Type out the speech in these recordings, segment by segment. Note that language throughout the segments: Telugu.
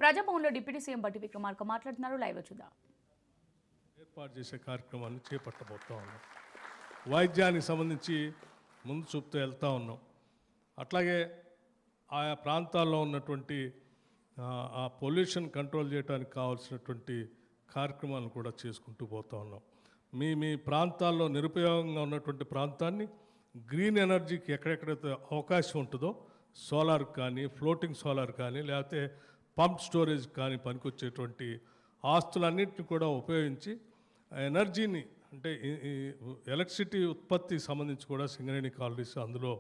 ప్రజాభవన్లో డిప్యూటీ సీఎం బట్టి విక్రమార్క మాట్లాడుతున్నారు. లైవ్లో చూద్దాం. ఏర్పాటు చేసే కార్యక్రమాన్ని చేపట్టబోతా ఉన్నాం. వైద్యానికి సంబంధించి ముందు చూపుతూ వెళ్తూ ఉన్నాం. అట్లాగే ఆయా ప్రాంతాల్లో ఉన్నటువంటి ఆ పొల్యూషన్ కంట్రోల్ చేయడానికి కావాల్సినటువంటి కార్యక్రమాలను కూడా చేసుకుంటూ పోతూ ఉన్నాం. మీ ప్రాంతాల్లో నిరుపయోగంగా ఉన్నటువంటి ప్రాంతాన్ని గ్రీన్ ఎనర్జీకి ఎక్కడెక్కడైతే అవకాశం ఉంటుందో సోలార్ కానీ, ఫ్లోటింగ్ సోలార్ కానీ, లేకపోతే పంప్ స్టోరేజ్ కానీ పనికొచ్చేటువంటి ఆస్తులన్నింటినీ కూడా ఉపయోగించి ఎనర్జీని అంటే ఎలక్ట్రిసిటీ ఉత్పత్తికి సంబంధించి కూడా సింగరేణి కాలనీస్ అందులో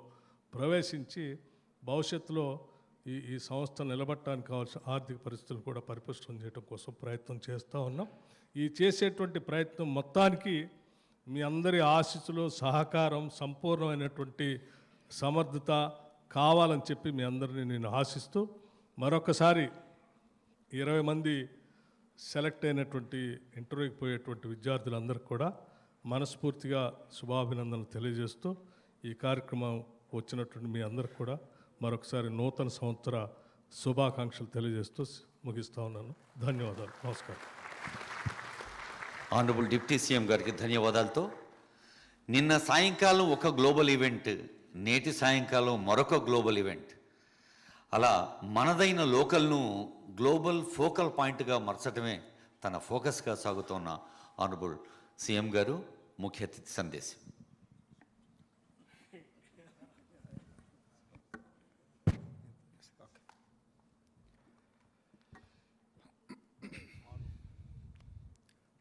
ప్రవేశించి భవిష్యత్తులో ఈ సంస్థ నిలబట్టడానికి కావాల్సిన ఆర్థిక పరిస్థితులు కూడా పరిపుష్టం చేయడం కోసం ప్రయత్నం చేస్తూ ఉన్నాం. ఈ చేసేటువంటి ప్రయత్నం మొత్తానికి మీ అందరి ఆశీస్సులు, సహకారం, సంపూర్ణమైనటువంటి సమర్థత కావాలని చెప్పి మీ అందరినీ నేను ఆశిస్తూ మరొకసారి 20 మంది సెలెక్ట్ అయినటువంటి ఇంటర్వ్యూకి పోయేటువంటి విద్యార్థులందరికీ కూడా మనస్ఫూర్తిగా శుభాభినందనలు తెలియజేస్తూ ఈ కార్యక్రమం వచ్చినటువంటి మీ అందరికి కూడా మరొకసారి నూతన సంవత్సర శుభాకాంక్షలు తెలియజేస్తూ ముగిస్తూ ఉన్నాను. ధన్యవాదాలు. నమస్కారం. ఆనరబుల్ డిప్యూటీ సీఎం గారికి ధన్యవాదాలతో నిన్న సాయంకాలం ఒక గ్లోబల్ ఈవెంట్, నేటి సాయంకాలం మరొక గ్లోబల్ ఈవెంట్, అలా మనదైన లోకల్ను గ్లోబల్ ఫోకల్ పాయింట్గా మార్చడమే తన ఫోకస్గా సాగుతున్న ఆనరబుల్ సీఎం గారు ముఖ్య అతిథి సందేశం.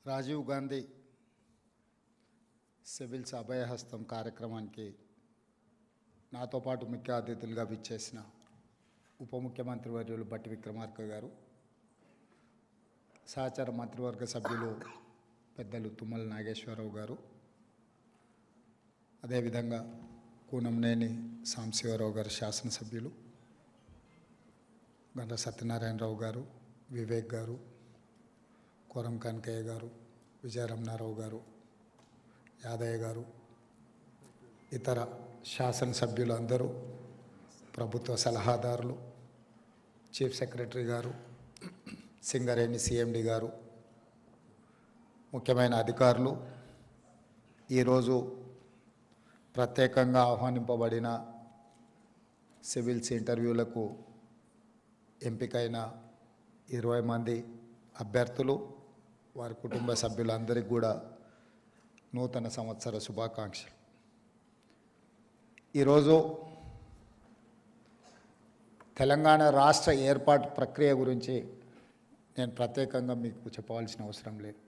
రాజీవ్ గాంధీ సివిల్స్ అభయహస్తం కార్యక్రమానికి నాతో పాటు ముఖ్య అతిథులుగా విచ్చేసిన ఉప ముఖ్యమంత్రి వర్యులు బట్టి విక్రమార్క గారు, సహచార మంత్రివర్గ సభ్యులు పెద్దలు తుమ్మల నాగేశ్వరరావు గారు, అదేవిధంగా కూనంనేని సాంబశివరావు గారు శాసనసభ్యులు, గండ్ర సత్యనారాయణరావు గారు, వివేక్ గారు, కోరం కనకయ్య గారు, విజయరమణారావు గారు, యాదయ్య గారు, ఇతర శాసనసభ్యులు అందరూ, ప్రభుత్వ సలహాదారులు, చీఫ్ సెక్రటరీ గారు, సింగరేణి సిఎండి గారు, ముఖ్యమైన అధికారులు, ఈరోజు ప్రత్యేకంగా ఆహ్వానింపబడిన సివిల్స్ ఇంటర్వ్యూలకు ఎంపికైన 20 మంది అభ్యర్థులు, వారి కుటుంబ సభ్యులందరికీ కూడా నూతన సంవత్సర శుభాకాంక్షలు. ఈరోజు తెలంగాణ రాష్ట్ర ఏర్పాటు ప్రక్రియ గురించి నేను ప్రత్యేకంగా మీకు చెప్పవలసిన అవసరం లేదు.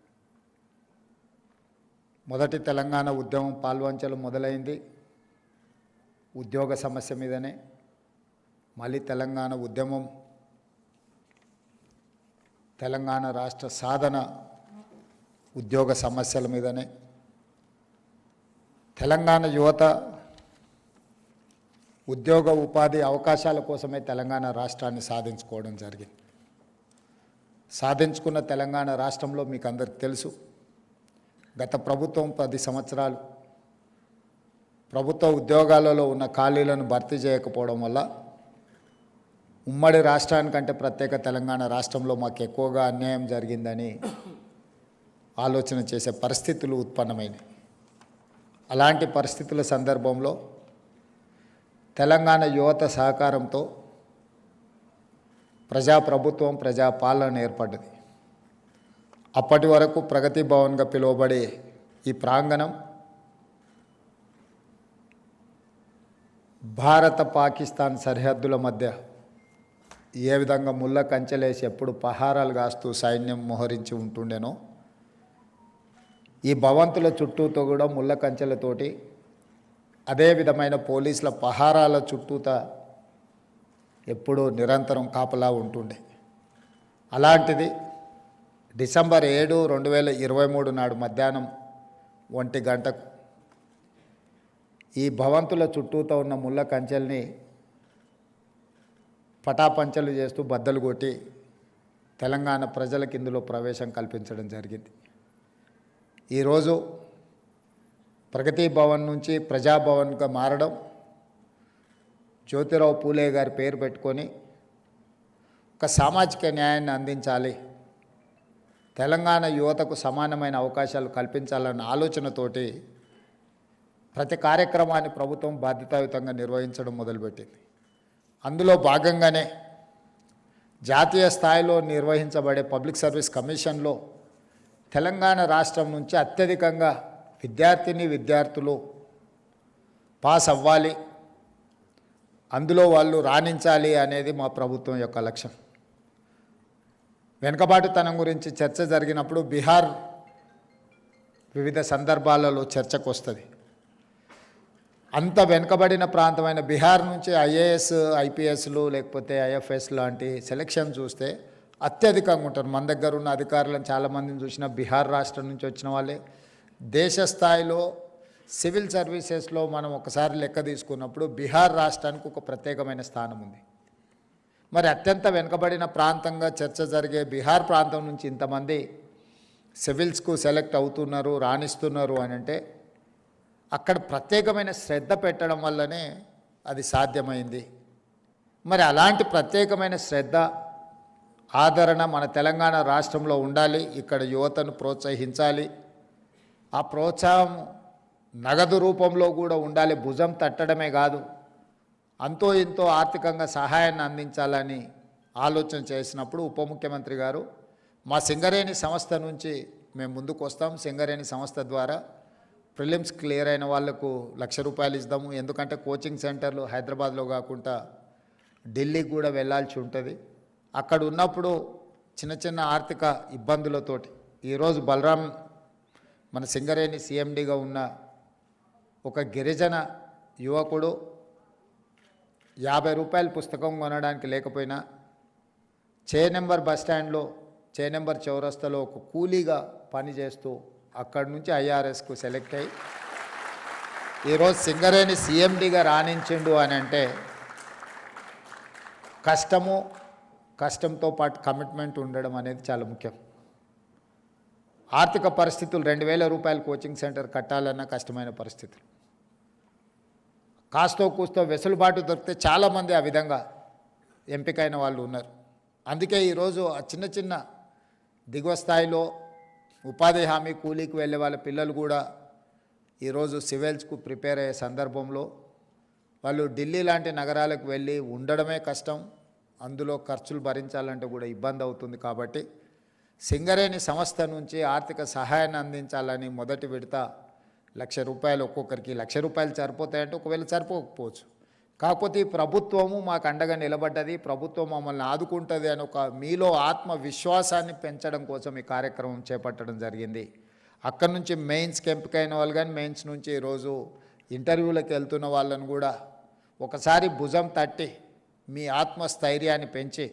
మొదటి తెలంగాణ ఉద్యమం పాల్వంచలు మొదలైంది ఉద్యోగ సమస్య మీదనే. మళ్ళీ తెలంగాణ ఉద్యమం తెలంగాణ రాష్ట్ర సాధన ఉద్యోగ సమస్యల మీదనే. తెలంగాణ యువత ఉద్యోగ ఉపాధి అవకాశాల కోసమే తెలంగాణ రాష్ట్రాన్ని సాధించుకోవడం జరిగింది. సాధించుకున్న తెలంగాణ రాష్ట్రంలో మీకు అందరికీ తెలుసు, గత ప్రభుత్వం 10 సంవత్సరాలు ప్రభుత్వ ఉద్యోగాలలో ఉన్న ఖాళీలను భర్తీ చేయకపోవడం వల్ల ఉమ్మడి రాష్ట్రానికంటే ప్రత్యేక తెలంగాణ రాష్ట్రంలో మాకు ఎక్కువగా అన్యాయం జరిగిందని ఆలోచన చేసే పరిస్థితులు ఉత్పన్నమైనవి. అలాంటి పరిస్థితుల సందర్భంలో తెలంగాణ యువత సహకారంతో ప్రజాప్రభుత్వం, ప్రజాపాలన ఏర్పడ్డది. అప్పటి వరకు ప్రగతి భవన్గా పిలువబడే ఈ ప్రాంగణం భారత పాకిస్తాన్ సరిహద్దుల మధ్య ఏ విధంగా ముళ్ళ కంచెలేసి ఎప్పుడు పహారాలు కాస్తూ సైన్యం మోహరించి ఉంటుండేనో, ఈ భవంతుల చుట్టూతో కూడా ముళ్ళ కంచెలతోటి అదే విధమైన పోలీసుల పహారాల చుట్టూత ఎప్పుడూ నిరంతరం కాపలా ఉంటుండే. అలాంటిది డిసెంబర్ 7, 2023 నాడు మధ్యాహ్నం 1 గంటకు ఈ భవంతుల చుట్టూతో ఉన్న ముళ్ళ కంచెల్ని పటాపంచలు చేస్తూ బద్దలు కొట్టి తెలంగాణ ప్రజలకు ఇందులో ప్రవేశం కల్పించడం జరిగింది. ఈరోజు ప్రగతి భవన్ నుంచి ప్రజాభవన్గా మారడం, జ్యోతిరావు పూలే గారి పేరు పెట్టుకొని ఒక సామాజిక న్యాయాన్ని అందించాలి, తెలంగాణ యువతకు సమానమైన అవకాశాలు కల్పించాలన్న ఆలోచనతోటి ప్రతి కార్యక్రమాన్ని ప్రభుత్వం బాధ్యతాయుతంగా నిర్వహించడం మొదలుపెట్టింది. అందులో భాగంగానే జాతీయ స్థాయిలో నిర్వహించబడే పబ్లిక్ సర్వీస్ కమిషన్లో తెలంగాణ రాష్ట్రం నుంచి అత్యధికంగా విద్యార్థులు పాస్ అవ్వాలి, అందులో వాళ్ళు రాణించాలి అనేది మా ప్రభుత్వం యొక్క లక్ష్యం. వెనుకబాటుతనం గురించి చర్చ జరిగినప్పుడు బీహార్ వివిధ సందర్భాలలో చర్చకు వస్తుంది. అంత వెనుకబడిన ప్రాంతమైన బీహార్ నుంచి ఐఏఎస్ ఐపీఎస్లు లేకపోతే ఐఎఫ్ఎస్ లాంటి సెలక్షన్ చూస్తే అత్యధికంగా ఉంటారు. మన దగ్గర ఉన్న అధికారులను చాలామందిని చూసిన బీహార్ రాష్ట్రం నుంచి వచ్చిన వాళ్ళే. దేశ స్థాయిలో సివిల్ సర్వీసెస్లో మనం ఒకసారి లెక్క తీసుకున్నప్పుడు బీహార్ రాష్ట్రానికి ఒక ప్రత్యేకమైన స్థానం ఉంది. మరి అత్యంత వెనుకబడిన ప్రాంతంగా చర్చ జరిగే బీహార్ ప్రాంతం నుంచి ఇంతమంది సివిల్స్కు సెలెక్ట్ అవుతున్నారు, రాణిస్తున్నారు అని అంటే అక్కడ ప్రత్యేకమైన శ్రద్ధ పెట్టడం వల్లనే అది సాధ్యమైంది. మరి అలాంటి ప్రత్యేకమైన శ్రద్ధ, ఆదరణ మన తెలంగాణ రాష్ట్రంలో ఉండాలి. ఇక్కడ యువతను ప్రోత్సహించాలి. ఆ ప్రోత్సాహం నగదు రూపంలో కూడా ఉండాలి. భుజం తట్టడమే కాదు, అంతో ఇంతో ఆర్థికంగా సహాయాన్ని అందించాలని ఆలోచన చేసినప్పుడు ఉప ముఖ్యమంత్రి గారు మా సింగరేణి సంస్థ నుంచి మేము ముందుకు వస్తాం. సింగరేణి సంస్థ ద్వారా ప్రిలిమ్స్ క్లియర్ అయిన వాళ్లకు ₹1,00,000 ఇద్దాము. ఎందుకంటే కోచింగ్ సెంటర్లు హైదరాబాద్లో కాకుండా ఢిల్లీకి కూడా వెళ్ళాల్సి ఉంటుంది. అక్కడ ఉన్నప్పుడు చిన్న చిన్న ఆర్థిక ఇబ్బందులతోటి ఈరోజు బలరాం మన సింగరేణి సీఎండీగా ఉన్న ఒక గిరిజన యువకుడు ₹50 పుస్తకం కొనడానికి లేకపోయినా చేనెంబర్ బస్టాండ్లో చేనెంబర్ చౌరస్తాలో ఒక కూలీగా పనిచేస్తూ అక్కడి నుంచి ఐఆర్ఎస్కు సెలెక్ట్ అయ్యి ఈరోజు సింగరేణి సీఎండీగా రాణించిండు అని అంటే కష్టంతో పాటు కమిట్మెంట్ ఉండడం అనేది చాలా ముఖ్యం. ఆర్థిక పరిస్థితులు ₹2,000 కోచింగ్ సెంటర్ కట్టాలన్న కష్టమైన పరిస్థితులు. కాస్తో కూస్తో వెసులుబాటు దొరికితే చాలామంది ఆ విధంగా ఎంపికైన వాళ్ళు ఉన్నారు. అందుకే ఈరోజు ఆ చిన్న చిన్న దిగువ స్థాయిలో ఉపాధి హామీ కూలీకి వెళ్ళే వాళ్ళ పిల్లలు కూడా ఈరోజు సివిల్స్కు ప్రిపేర్ అయ్యే సందర్భంలో వాళ్ళు ఢిల్లీ లాంటి నగరాలకు వెళ్ళి ఉండడమే కష్టం, అందులో ఖర్చులు భరించాలంటే కూడా ఇబ్బంది అవుతుంది. కాబట్టి సింగరేణి సంస్థ నుంచి ఆర్థిక సహాయాన్ని అందించాలని మొదటి విడత ₹1,00,000 ఒక్కొక్కరికి. ₹1,00,000 సరిపోతాయంటే ఒకవేళ సరిపోకపోవచ్చు. కాకపోతే ఈ ప్రభుత్వము మాకు అండగా నిలబడ్డది, ప్రభుత్వం మమ్మల్ని ఆదుకుంటుంది అని ఒక మీలో ఆత్మవిశ్వాసాన్ని పెంచడం కోసం ఈ కార్యక్రమం చేపట్టడం జరిగింది. అక్కడి నుంచి మెయిన్స్కి ఎంపికైన వాళ్ళు కానీ మెయిన్స్ నుంచి ఈరోజు ఇంటర్వ్యూలకు వెళ్తున్న వాళ్ళను కూడా ఒకసారి భుజం తట్టి మీ ఆత్మస్థైర్యాన్ని పెంచి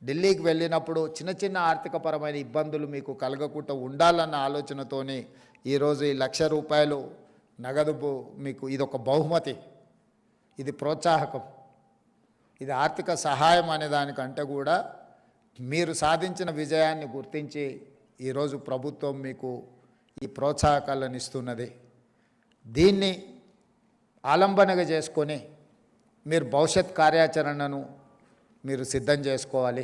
ఢిల్లీకి వెళ్ళినప్పుడు చిన్న చిన్న ఆర్థికపరమైన ఇబ్బందులు మీకు కలగకుండా ఉండాలన్న ఆలోచనతోని ఈరోజు ఈ ₹1,00,000 నగదు మీకు ఇదొక బహుమతి, ఇది ప్రోత్సాహకం, ఇది ఆర్థిక సహాయం అనే దానికంటే కూడా మీరు సాధించిన విజయాన్ని గుర్తించి ఈరోజు ప్రభుత్వం మీకు ఈ ప్రోత్సాహకాలను ఇస్తున్నది. దీన్ని ఆలంబనగా చేసుకొని మీరు భవిష్యత్ కార్యాచరణను మీరు సిద్ధం చేసుకోవాలి.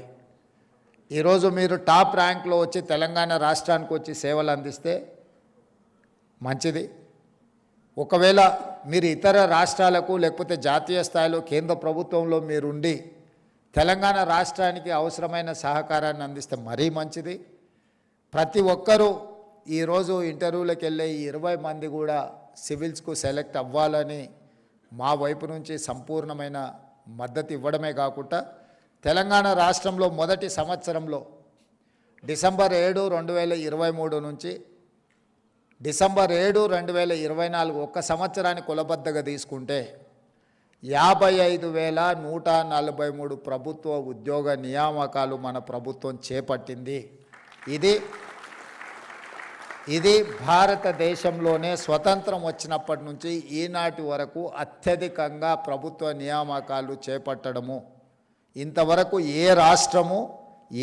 ఈరోజు మీరు టాప్ ర్యాంక్లో వచ్చి తెలంగాణ రాష్ట్రానికి వచ్చి సేవలు అందిస్తే మంచిది. ఒకవేళ మీరు ఇతర రాష్ట్రాలకు లేకపోతే జాతీయ స్థాయిలో కేంద్ర ప్రభుత్వంలో మీరుండి తెలంగాణ రాష్ట్రానికి అవసరమైన సహకారాన్ని అందిస్తే మరీ మంచిది. ప్రతి ఒక్కరూ ఈరోజు ఇంటర్వ్యూలకు వెళ్ళే 20 మంది కూడా సివిల్స్కు సెలెక్ట్ అవ్వాలని మా వైపు నుంచి సంపూర్ణమైన మద్దతు ఇవ్వడమే కాకుండా తెలంగాణ రాష్ట్రంలో మొదటి సంవత్సరంలో డిసెంబర్ 7, 2023 నుంచి డిసెంబర్ 7, 2024 ఒక్క సంవత్సరాన్ని కులబద్దగా తీసుకుంటే 55,143 ప్రభుత్వ ఉద్యోగ నియామకాలు మన ప్రభుత్వం చేపట్టింది. ఇది భారతదేశంలోనే స్వతంత్రం వచ్చినప్పటి నుంచి ఈనాటి వరకు అత్యధికంగా ప్రభుత్వ నియామకాలు చేపట్టడము. ఇంతవరకు ఏ రాష్ట్రము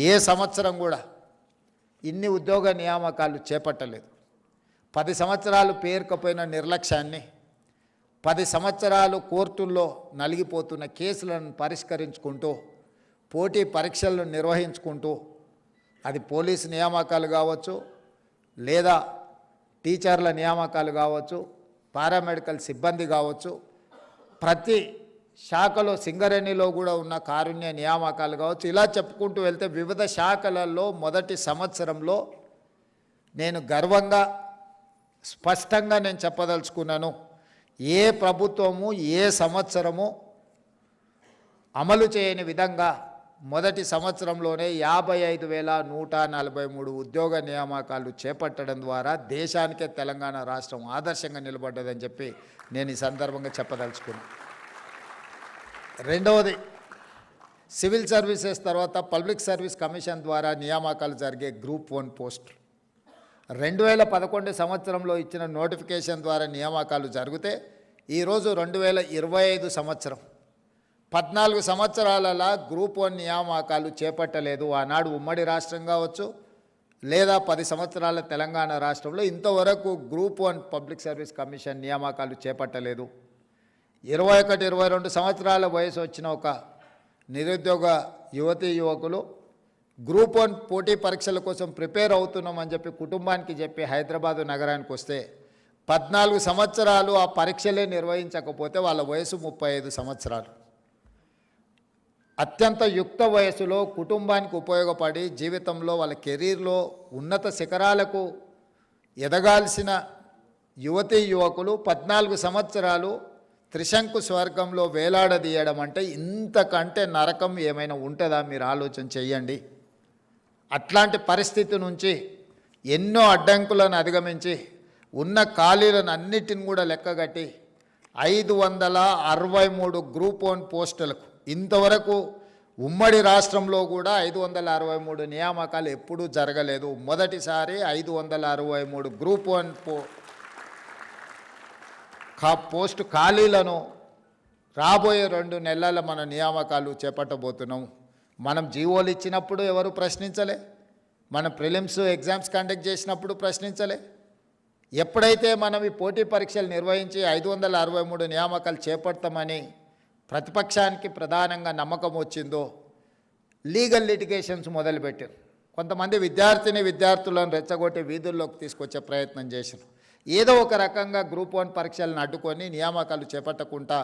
ఏ సంవత్సరం కూడా ఇన్ని ఉద్యోగ నియామకాలు చేపట్టలేదు. 10 సంవత్సరాలు పేరుకపోయిన నిర్లక్ష్యాన్ని, 10 సంవత్సరాలు కోర్టుల్లో నలిగిపోతున్న కేసులను పరిష్కరించుకుంటూ పోటీ పరీక్షలను నిర్వహించుకుంటూ అది పోలీసు నియామకాలు కావచ్చు, లేదా టీచర్ల నియామకాలు కావచ్చు, పారామెడికల్ సిబ్బంది కావచ్చు, ప్రతి శాఖలో సింగరేణిలో కూడా ఉన్న కారుణ్య నియామకాలు కావచ్చు, ఇలా చెప్పుకుంటూ వెళ్తే వివిధ శాఖలలో మొదటి సంవత్సరంలో నేను గర్వంగా స్పష్టంగా నేను చెప్పదలుచుకున్నాను, ఏ ప్రభుత్వము ఏ సంవత్సరము అమలు చేయని విధంగా మొదటి సంవత్సరంలోనే 55,143 ఉద్యోగ నియామకాలు చేపట్టడం ద్వారా దేశానికే తెలంగాణ రాష్ట్రం ఆదర్శంగా నిలబడ్డదని చెప్పి నేను ఈ సందర్భంగా చెప్పదలుచుకున్నాను. రెండవది, సివిల్ సర్వీసెస్ తర్వాత పబ్లిక్ సర్వీస్ కమిషన్ ద్వారా నియామకాలు జరిగే గ్రూప్ 1 పోస్టులు 2011 సంవత్సరంలో ఇచ్చిన నోటిఫికేషన్ ద్వారా నియామకాలు జరిగితే ఈరోజు 2025 సంవత్సరం 14 సంవత్సరాలలో గ్రూప్ 1 నియామకాలు చేపట్టలేదు. ఆనాడు ఉమ్మడి రాష్ట్రం కావచ్చు, లేదా 10 సంవత్సరాల తెలంగాణ రాష్ట్రంలో ఇంతవరకు గ్రూప్ 1 పబ్లిక్ సర్వీస్ కమిషన్ నియామకాలు చేపట్టలేదు. 21-22 సంవత్సరాల వయసు వచ్చిన ఒక నిరుద్యోగ యువతీ యువకులు గ్రూప్ 1 పోటీ పరీక్షల కోసం ప్రిపేర్ అవుతున్నామని చెప్పి కుటుంబానికి చెప్పి హైదరాబాదు నగరానికి వస్తే 14 సంవత్సరాలు ఆ పరీక్షలే నిర్వహించకపోతే వాళ్ళ వయసు 35 సంవత్సరాలు. అత్యంత యుక్త వయసులో కుటుంబానికి ఉపయోగపడి జీవితంలో వాళ్ళ కెరీర్లో ఉన్నత శిఖరాలకు ఎదగాల్సిన యువతీ యువకులు 14 సంవత్సరాలు త్రిశంకు స్వర్గంలో వేలాడదీయడం అంటే ఇంతకంటే నరకం ఏమైనా ఉంటుందా? మీరు ఆలోచన చెయ్యండి. అట్లాంటి పరిస్థితి నుంచి ఎన్నో అడ్డంకులను అధిగమించి ఉన్న ఖాళీలను అన్నిటిని కూడా లెక్కగట్టి 563 గ్రూప్ 1 పోస్టులకు ఇంతవరకు ఉమ్మడి రాష్ట్రంలో కూడా 563 నియామకాలు ఎప్పుడూ జరగలేదు. మొదటిసారి 563 గ్రూప్ 1 పోస్టు ఖాళీలను రాబోయే 2 నెలల మన నియామకాలు చేపట్టబోతున్నాం. మనం జీవోలు ఇచ్చినప్పుడు ఎవరు ప్రశ్నించలే, మన ప్రిలిమ్స్ ఎగ్జామ్స్ కండక్ట్ చేసినప్పుడు ప్రశ్నించలే. ఎప్పుడైతే మనం ఈ పోటీ పరీక్షలు నిర్వహించి 563 నియామకాలు చేపడతామని ప్రతిపక్షానికి ప్రధానంగా నమ్మకం వచ్చిందో లీగల్ లిటిగేషన్స్ మొదలుపెట్టారు. కొంతమంది విద్యార్థులను రెచ్చగొట్టి వీధుల్లోకి తీసుకొచ్చే ప్రయత్నం చేశారు. ఏదో ఒక రకంగా గ్రూప్ 1 పరీక్షలను అడ్డుకొని నియామకాలు చేపట్టకుండా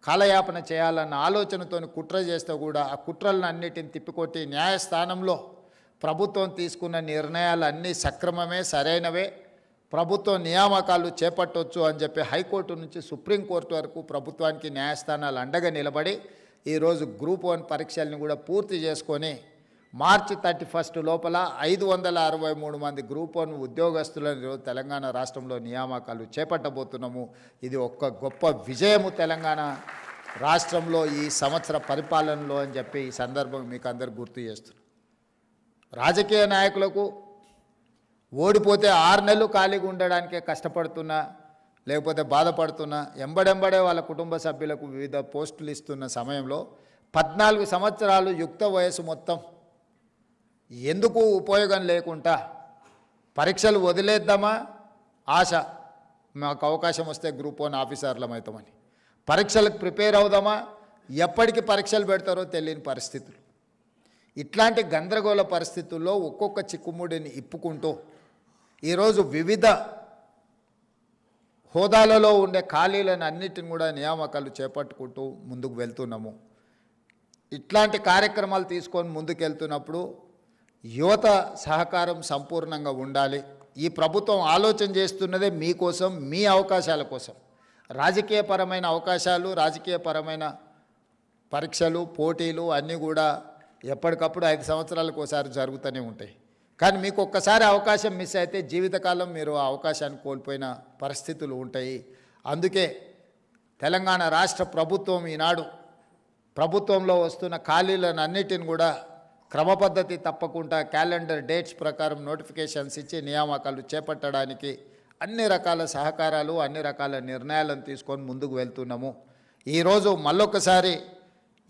కాలయాపన చేయాలన్న ఆలోచనతో కుట్ర చేస్తే కూడా ఆ కుట్రలను అన్నిటిని తిప్పికొట్టి న్యాయస్థానంలో ప్రభుత్వం తీసుకున్న నిర్ణయాలు అన్నీ సక్రమమే, సరైనవే, ప్రభుత్వం నియామకాలు చేపట్టవచ్చు అని చెప్పి హైకోర్టు నుంచి సుప్రీంకోర్టు వరకు ప్రభుత్వానికి న్యాయస్థానాలు అండగా నిలబడి ఈరోజు గ్రూప్ 1 పరీక్షల్ని కూడా పూర్తి చేసుకొని మార్చి 31 లోపల 563 మంది గ్రూప్ 1 ఉద్యోగస్తులను ఈరోజు తెలంగాణ రాష్ట్రంలో నియామకాలు చేపట్టబోతున్నాము. ఇది ఒక గొప్ప విజయము తెలంగాణ రాష్ట్రంలో ఈ సంవత్సర పరిపాలనలో అని చెప్పి ఈ సందర్భం మీకు అందరు గుర్తు చేస్తున్నాను. రాజకీయ నాయకులకు ఓడిపోతే 6 నెలలు ఖాళీగా ఉండడానికే కష్టపడుతున్నా, లేకపోతే బాధపడుతున్నా, ఎంబడెంబడే వాళ్ళ కుటుంబ సభ్యులకు వివిధ పోస్టులు ఇస్తున్న సమయంలో 14 సంవత్సరాలు యుక్త వయసు మొత్తం ఎందుకు ఉపయోగం లేకుండా పరీక్షలు వదిలేద్దామా, ఆశ మాకు అవకాశం వస్తే గ్రూప్ 1 ఆఫీసర్లం అవుతామని, పరీక్షలకు ప్రిపేర్ అవుదామా, ఎప్పటికి పరీక్షలు పెడతారో తెలియని పరిస్థితులు. ఇట్లాంటి గందరగోళ పరిస్థితుల్లో ఒక్కొక్క చిక్కుముడిని ఇప్పుకుంటూ ఈరోజు వివిధ హోదాలలో ఉండే ఖాళీలను అన్నిటిని కూడా నియామకాలు చేపట్టుకుంటూ ముందుకు వెళ్తున్నాము. ఇట్లాంటి కార్యక్రమాలు తీసుకొని ముందుకు వెళ్తున్నప్పుడు యువత సహకారం సంపూర్ణంగా ఉండాలి. ఈ ప్రభుత్వం ఆలోచన చేస్తున్నదే మీకోసం, మీ అవకాశాల కోసం. రాజకీయపరమైన అవకాశాలు, రాజకీయపరమైన పరీక్షలు, పోటీలు అన్నీ కూడా ఎప్పటికప్పుడు 5 సంవత్సరాలకు ఒకసారి జరుగుతూనే ఉంటాయి. కానీ మీకు ఒక్కసారి అవకాశం మిస్ అయితే జీవితకాలం మీరు ఆ అవకాశాన్ని కోల్పోయిన పరిస్థితులు ఉంటాయి. అందుకే తెలంగాణ రాష్ట్ర ప్రభుత్వం ఈనాడు ప్రభుత్వంలో వస్తున్న ఖాళీలను అన్నిటిని కూడా క్రమపద్ధతి తప్పకుండా క్యాలెండర్ డేట్స్ ప్రకారం నోటిఫికేషన్స్ ఇచ్చి నియామకాలు చేపట్టడానికి అన్ని రకాల సహకారాలు, అన్ని రకాల నిర్ణయాలను తీసుకొని ముందుకు వెళ్తున్నాము. ఈరోజు మళ్ళొకసారి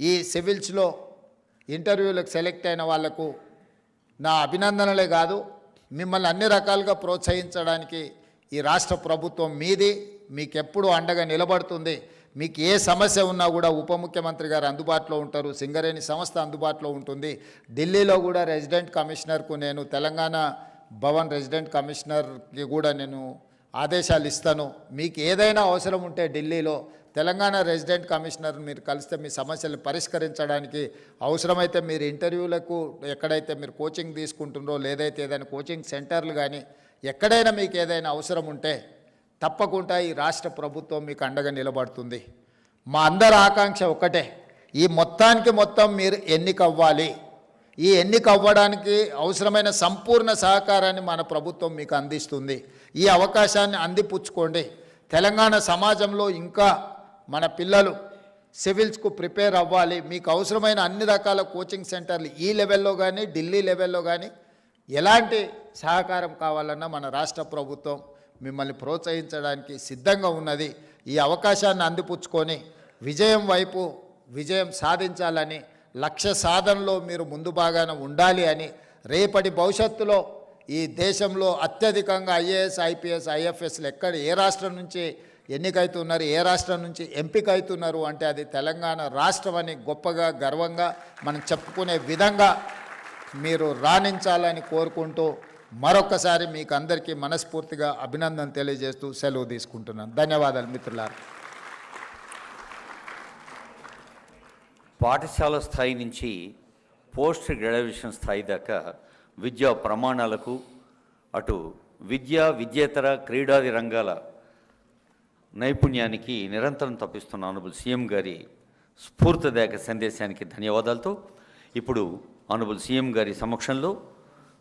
ఈ సివిల్స్లో ఇంటర్వ్యూలకు సెలెక్ట్ అయిన వాళ్లకు నా అభినందనలే కాదు, మిమ్మల్ని అన్ని రకాలుగా ప్రోత్సహించడానికి ఈ రాష్ట్ర ప్రభుత్వం మీది, మీకెప్పుడు అండగా నిలబడుతుంది. మీకు ఏ సమస్య ఉన్నా కూడా ఉప ముఖ్యమంత్రి గారు అందుబాటులో ఉంటారు, సింగరేణి సంస్థ అందుబాటులో ఉంటుంది. ఢిల్లీలో కూడా రెసిడెంట్ కమిషనర్కు నేను తెలంగాణ భవన్ రెసిడెంట్ కమిషనర్కి కూడా నేను ఆదేశాలు ఇస్తాను. మీకు ఏదైనా అవసరం ఉంటే ఢిల్లీలో తెలంగాణ రెసిడెంట్ కమిషనర్ మీరు కలిస్తే మీ సమస్యలు పరిష్కరించడానికి, అవసరమైతే మీరు ఇంటర్వ్యూలకు ఎక్కడైతే మీరు కోచింగ్ తీసుకుంటున్నారో లేదైతే ఏదైనా కోచింగ్ సెంటర్లు కానీ ఎక్కడైనా మీకు ఏదైనా అవసరం ఉంటే తప్పకుండా ఈ రాష్ట్ర ప్రభుత్వం మీకు అండగా నిలబడుతుంది. మా అందరి ఆకాంక్ష ఒక్కటే, ఈ మొత్తానికి మొత్తం మీరు ఎన్నిక అవ్వాలి. ఈ ఎన్నిక అవ్వడానికి అవసరమైన సంపూర్ణ సహకారాన్ని మన ప్రభుత్వం మీకు అందిస్తుంది. ఈ అవకాశాన్ని అందిపుచ్చుకోండి. తెలంగాణ సమాజంలో ఇంకా మన పిల్లలు సివిల్స్కు ప్రిపేర్ అవ్వాలి. మీకు అవసరమైన అన్ని రకాల కోచింగ్ సెంటర్లు ఈ లెవెల్లో కానీ ఢిల్లీ లెవెల్లో కానీ ఎలాంటి సహకారం కావాలన్నా మన రాష్ట్ర ప్రభుత్వం మిమ్మల్ని ప్రోత్సహించడానికి సిద్ధంగా ఉన్నది. ఈ అవకాశాన్ని అందిపుచ్చుకొని విజయం వైపు విజయం సాధించాలని, లక్ష్య సాధనలో మీరు ముందు భాగాన ఉండాలి అని, రేపటి భవిష్యత్తులో ఈ దేశంలో అత్యధికంగా ఐఏఎస్, ఐపీఎస్, ఐఎఫ్ఎస్లు ఎక్కడ ఏ రాష్ట్రం నుంచి ఎన్నికైతున్నారు, ఏ రాష్ట్రం నుంచి ఎంపిక అవుతున్నారు అంటే అది తెలంగాణ రాష్ట్రం అని గొప్పగా గర్వంగా మనం చెప్పుకునే విధంగా మీరు రాణించాలని కోరుకుంటూ మరొకసారి మీకు అందరికీ మనస్ఫూర్తిగా అభినందన తెలియజేస్తూ సెలవు తీసుకుంటున్నాను. ధన్యవాదాలు మిత్రులారా. పాఠశాల స్థాయి నుంచి పోస్ట్ గ్రాడ్యుయేషన్ స్థాయి దాకా విద్యా ప్రమాణాలకు, అటు విద్యేతర క్రీడాది రంగాల నైపుణ్యానికి నిరంతరం తప్పిస్తున్న ఆనరబుల్ సీఎం గారి స్ఫూర్తిదాయక సందేశానికి ధన్యవాదాలతో ఇప్పుడు ఆనరబుల్ సీఎం గారి సమక్షంలో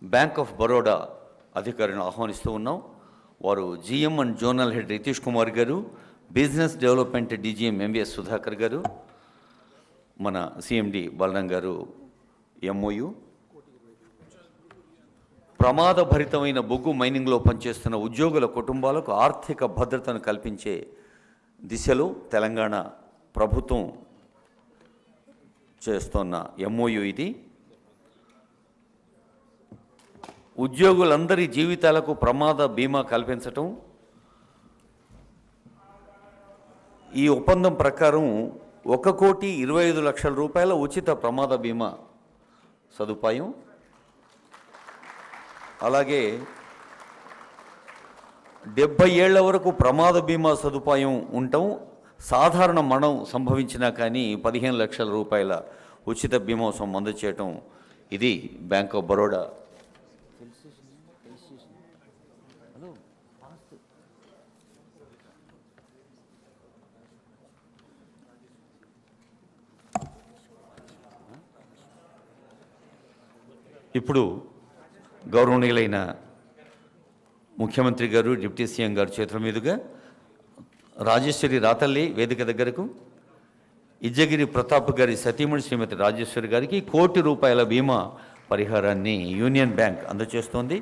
బ్యాంక్ ఆఫ్ బరోడా అధికారులను ఆహ్వానిస్తూ ఉన్నాం. వారు GM and zonal head Ritish Kumar garu, business development DGM MVS Sudhakar garu, మన సిఎండి బలరాం గారు ఎంఓయు, ప్రమాదభరితమైన బొగ్గు మైనింగ్లో పనిచేస్తున్న ఉద్యోగుల కుటుంబాలకు ఆర్థిక భద్రతను కల్పించే దిశలో తెలంగాణ ప్రభుత్వం చేస్తున్న ఎంఓయు ఇది. ఉద్యోగులందరి జీవితాలకు ప్రమాద బీమా కల్పించటం. ఈ ఒప్పందం ప్రకారం 1,25,00,000 రూపాయల ఉచిత ప్రమాద బీమా సదుపాయం, అలాగే 70 ఏళ్ల వరకు ప్రమాద బీమా సదుపాయం ఉండటం. సాధారణ మరణం సంభవించినా కానీ 15 లక్షల రూపాయల ఉచిత బీమా సొమ్ము అందజేయటం. ఇది బ్యాంక్ ఆఫ్ బరోడా. ఇప్పుడు గౌరవనీయులైన ముఖ్యమంత్రి గారు, డిప్యూటీ సీఎం గారు చేతుల మీదుగా రాజేశ్వరి రాతల్లి వేదిక దగ్గరకు, ఇజ్జగిరి ప్రతాప్ గారి సతీమణి శ్రీమతి రాజేశ్వరి గారికి ₹1,00,00,000 బీమా పరిహారాన్ని యూనియన్ బ్యాంక్ అందజేస్తోంది.